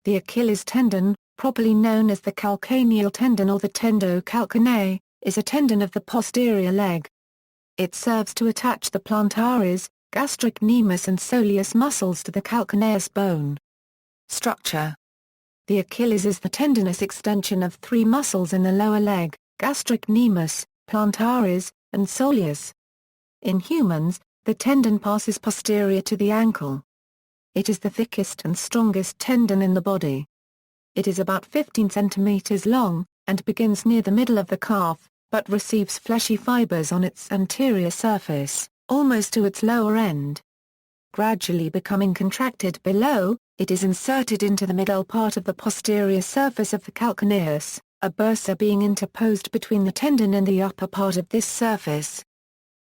The Achilles tendon, properly known as the calcaneal tendon or the tendo calcanei, is a tendon of the posterior leg. It serves to attach the plantaris, gastrocnemius and soleus muscles to the calcaneus bone. Structure. The Achilles is the tendinous extension of three muscles in the lower leg, gastrocnemius, plantaris, and soleus. In humans, the tendon passes posterior to the ankle. It is the thickest and strongest tendon in the body. It is about 15 centimeters long, and begins near the middle of the calf, but receives fleshy fibers on its anterior surface, almost to its lower end. Gradually becoming contracted below, it is inserted into the middle part of the posterior surface of the calcaneus, a bursa being interposed between the tendon and the upper part of this surface.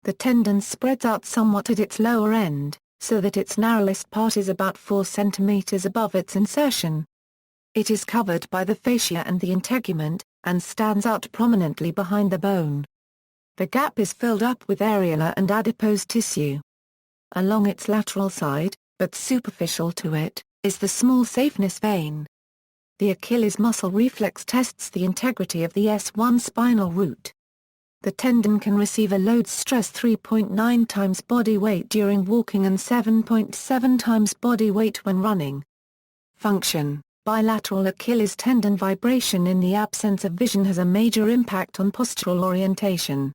The tendon spreads out somewhat at its lower end, so that its narrowest part is about 4 centimeters above its insertion. It is covered by the fascia and the integument, and stands out prominently behind the bone. The gap is filled up with areolar and adipose tissue. Along its lateral side, but superficial to it, is the small saphenous vein. The Achilles muscle reflex tests the integrity of the S1 spinal root. The tendon can receive a load stress 3.9 times body weight during walking and 7.7 times body weight when running. Function. Bilateral Achilles tendon vibration in the absence of vision has a major impact on postural orientation.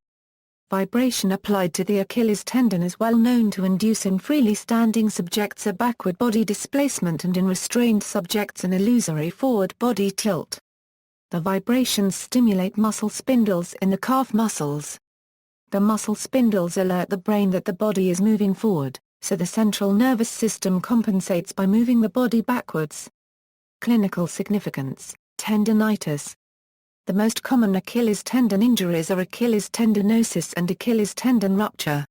Vibration applied to the Achilles tendon is well known to induce in freely standing subjects a backward body displacement and in restrained subjects an illusory forward body tilt. The vibrations stimulate muscle spindles in the calf muscles. The muscle spindles alert the brain that the body is moving forward, so the central nervous system compensates by moving the body backwards. Clinical significance, tendinitis. The most common Achilles tendon injuries are Achilles tendinosis and Achilles tendon rupture.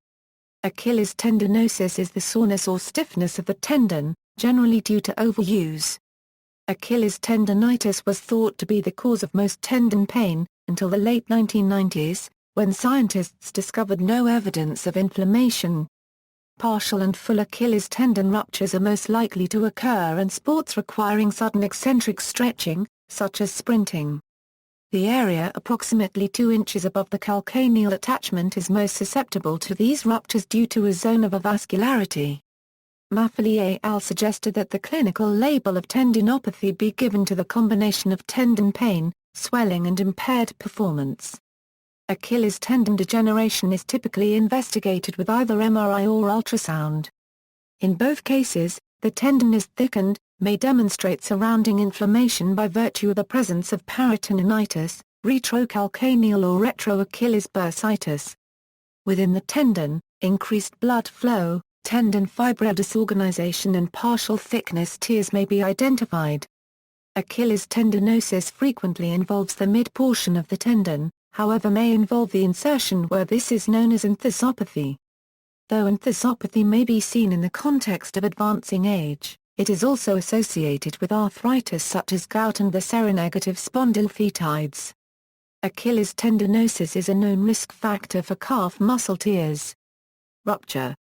Achilles tendinosis is the soreness or stiffness of the tendon, generally due to overuse. Achilles tendinitis was thought to be the cause of most tendon pain, until the late 1990s, when scientists discovered no evidence of inflammation. Partial and full Achilles tendon ruptures are most likely to occur in sports requiring sudden eccentric stretching, such as sprinting. The area approximately 2 inches above the calcaneal attachment is most susceptible to these ruptures due to a zone of avascularity. Maffei et al. Suggested that the clinical label of tendinopathy be given to the combination of tendon pain, swelling and impaired performance. Achilles tendon degeneration is typically investigated with either MRI or ultrasound. In both cases, the tendon is thickened, may demonstrate surrounding inflammation by virtue of the presence of peritendinitis, retrocalcaneal or retroachilles bursitis. Within the tendon, increased blood flow, tendon fiber disorganization and partial thickness tears may be identified. Achilles tendinosis frequently involves the mid-portion of the tendon, however may involve the insertion where this is known as enthesopathy. Though enthesopathy may be seen in the context of advancing age, it is also associated with arthritis such as gout and the seronegative spondylolisthesis. Achilles tendinosis is a known risk factor for calf muscle tears. Rupture.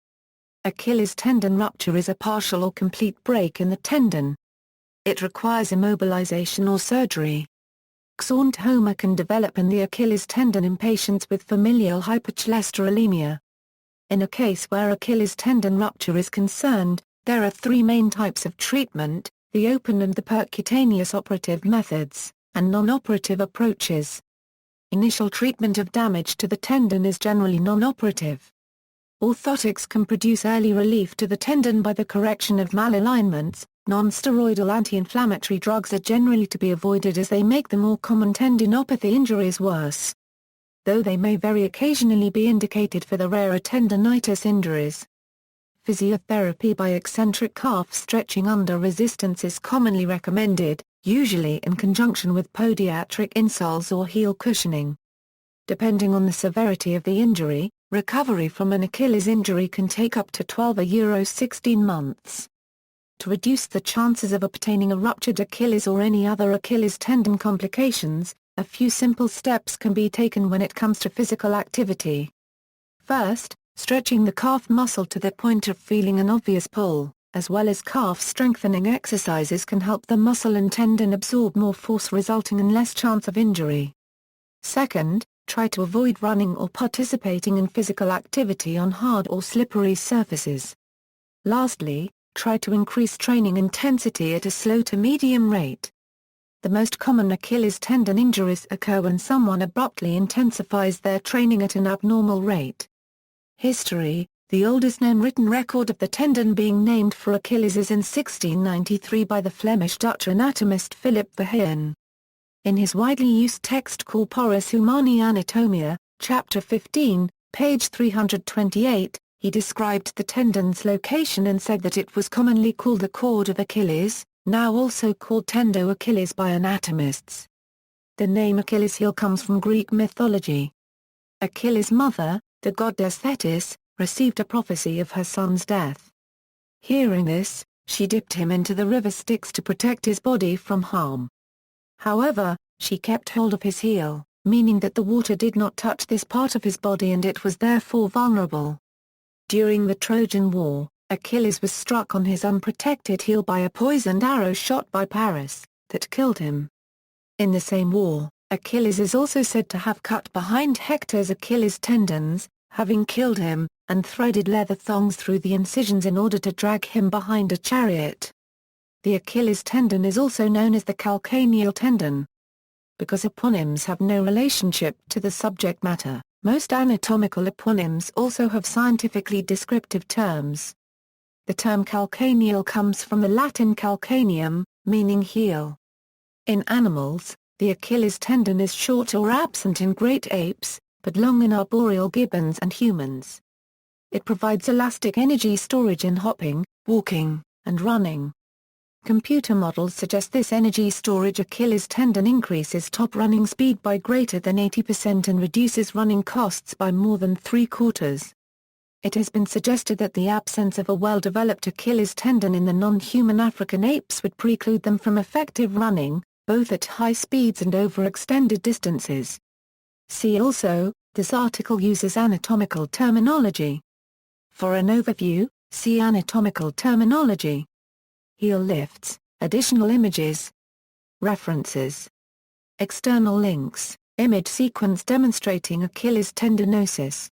Achilles tendon rupture is a partial or complete break in the tendon. It requires immobilization or surgery. Xanthoma can develop in the Achilles tendon in patients with familial hypercholesterolemia. In a case where Achilles tendon rupture is concerned, there are 3 main types of treatment: the open and the percutaneous operative methods, and non-operative approaches. Initial treatment of damage to the tendon is generally non-operative. Orthotics can produce early relief to the tendon by the correction of malalignments. Non-steroidal anti-inflammatory drugs are generally to be avoided as they make the more common tendinopathy injuries worse. Though they may very occasionally be indicated for the rarer tendinitis injuries. Physiotherapy by eccentric calf stretching under resistance is commonly recommended, usually in conjunction with podiatric insoles or heel cushioning. Depending on the severity of the injury, recovery from an Achilles injury can take up to 12–16 months. To reduce the chances of obtaining a ruptured Achilles or any other Achilles tendon complications, a few simple steps can be taken when it comes to physical activity. First, stretching the calf muscle to the point of feeling an obvious pull, as well as calf strengthening exercises can help the muscle and tendon absorb more force, resulting in less chance of injury. Second, try to avoid running or participating in physical activity on hard or slippery surfaces. Lastly, try to increase training intensity at a slow to medium rate. The most common Achilles tendon injuries occur when someone abruptly intensifies their training at an abnormal rate. History: the oldest known written record of the tendon being named for Achilles is in 1693 by the Flemish-Dutch anatomist Philip Verheyen. In his widely used text Corporis Humani Anatomia, Chapter 15, page 328, he described the tendon's location and said that it was commonly called the cord of Achilles, now also called tendo Achilles by anatomists. The name Achilles heel comes from Greek mythology. Achilles' mother, the goddess Thetis, received a prophecy of her son's death. Hearing this, she dipped him into the river Styx to protect his body from harm. However, she kept hold of his heel, meaning that the water did not touch this part of his body and it was therefore vulnerable. During the Trojan War, Achilles was struck on his unprotected heel by a poisoned arrow shot by Paris, that killed him. In the same war, Achilles is also said to have cut behind Hector's Achilles tendons, having killed him, and threaded leather thongs through the incisions in order to drag him behind a chariot. The Achilles tendon is also known as the calcaneal tendon. Because eponyms have no relationship to the subject matter, most anatomical eponyms also have scientifically descriptive terms. The term calcaneal comes from the Latin calcaneum, meaning heel. In animals, the Achilles tendon is short or absent in great apes, but long in arboreal gibbons and humans. It provides elastic energy storage in hopping, walking, and running. Computer models suggest this energy storage Achilles tendon increases top running speed by greater than 80% and reduces running costs by more than 3/4. It has been suggested that the absence of a well-developed Achilles tendon in the non-human African apes would preclude them from effective running, both at high speeds and over extended distances. See also, this article uses anatomical terminology. For an overview, see anatomical terminology. Heel lifts, additional images. References. External links, image sequence demonstrating Achilles tendinosis.